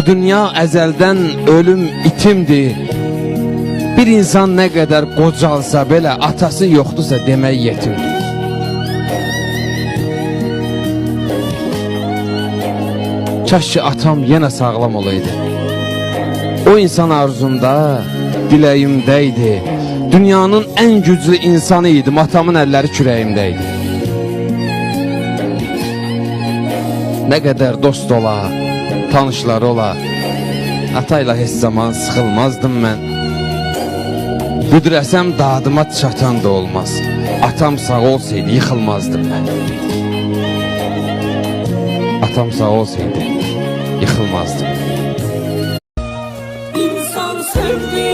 Bu dünya əzəldən ölüm itimdir. Bir insan nə qədər qocalsa belə, atası yoxdursa demək yetimdir. Kaş ki atam yenə sağlam olaydı. O insan arzumda, diləyimdəydi. Dünyanın ən güclü insanı idim, atamın əlləri kürəyimdəydi. Nə qədər dost ola, tanışları ola, atayla heç zaman sıxılmazdım mən. Büdürəsəm dadıma çatan da olmaz. Atam sağ olsaydı yıxılmazdım mən. Atam sağ olsaydı yıxılmazdım. İnsan sevdiği